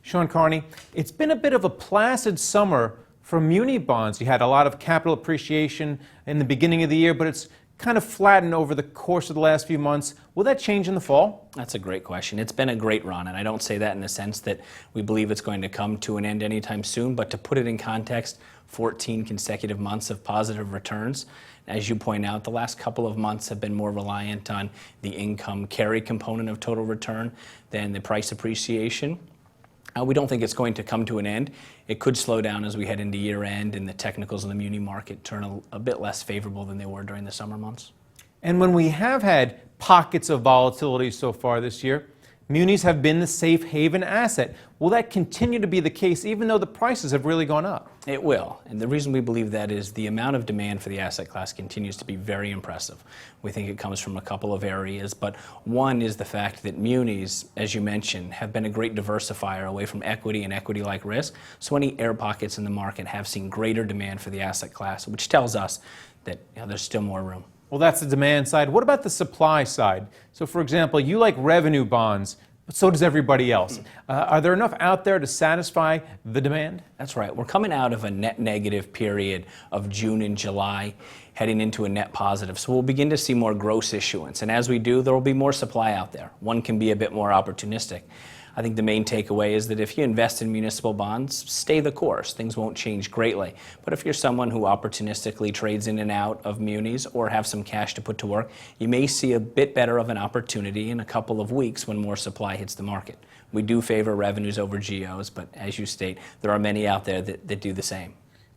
Sean Carney, it's been a bit of a placid summer for muni bonds. You had a lot of capital appreciation in the beginning of the year, but it's kind of flattened over the course of the last few months. Will that change in the fall? That's a great question. It's been a great run, and I don't say that in the sense that we believe it's going to come to an end anytime soon, but to put it in context, 14 consecutive months of positive returns. As you point out, the last couple of months have been more reliant on the income carry component of total return than the price appreciation. We don't think it's going to come to an end. It could slow down as we head into year end and the technicals in the muni market turn a bit less favorable than they were during the summer months. And when we have had pockets of volatility so far this year, munis have been the safe haven asset. Will that continue to be the case even though the prices have really gone up? It will. And the reason we believe that is the amount of demand for the asset class continues to be very impressive. We think it comes from a couple of areas, but one is the fact that munis, as you mentioned, have been a great diversifier away from equity and equity-like risk. So any air pockets in the market have seen greater demand for the asset class, which tells us that there's still more room. Well, that's the demand side. What about the supply side? So, for example, you like revenue bonds, but so does everybody else. Are there enough out there to satisfy the demand? That's right. We're coming out of a net negative period of June and July, heading into a net positive. So we'll begin to see more gross issuance. And as we do, there will be more supply out there. One can be a bit more opportunistic. I think the main takeaway is that if you invest in municipal bonds, stay the course. Things won't change greatly. But if you're someone who opportunistically trades in and out of munis or have some cash to put to work, you may see a bit better of an opportunity in a couple of weeks when more supply hits the market. We do favor revenues over GOs, but as you state, there are many out there that do the same.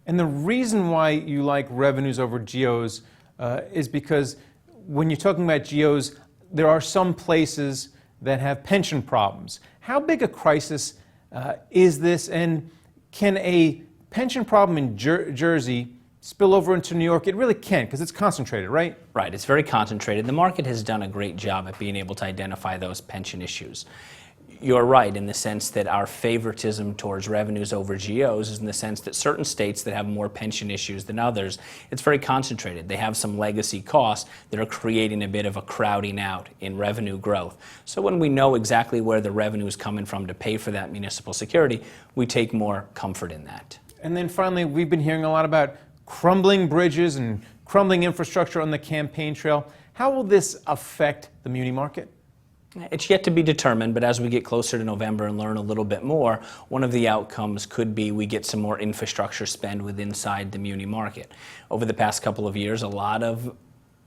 And the reason why you like revenues over GOs is because when you're talking about GOs, there are some places that have pension problems. How big a crisis is this, and can a pension problem in Jersey spill over into New York? It really can, because it's concentrated, right? Right, it's very concentrated. The market has done a great job at being able to identify those pension issues. You're right in the sense that our favoritism towards revenues over GOs is in the sense that certain states that have more pension issues than others, it's very concentrated. They have some legacy costs that are creating a bit of a crowding out in revenue growth. So when we know exactly where the revenue is coming from to pay for that municipal security, we take more comfort in that. And then finally, we've been hearing a lot about crumbling bridges and crumbling infrastructure on the campaign trail. How will this affect the muni market? It's yet to be determined, but as we get closer to November and learn a little bit more, one of the outcomes could be we get some more infrastructure spend inside the muni market. Over the past couple of years, a lot of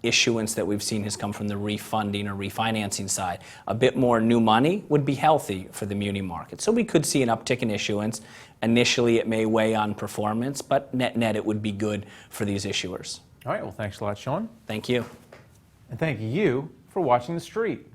issuance that we've seen has come from the refunding or refinancing side. A bit more new money would be healthy for the muni market. So we could see an uptick in issuance. Initially, it may weigh on performance, but net-net, it would be good for these issuers. All right, well, thanks a lot, Sean. Thank you. And thank you for watching The Street.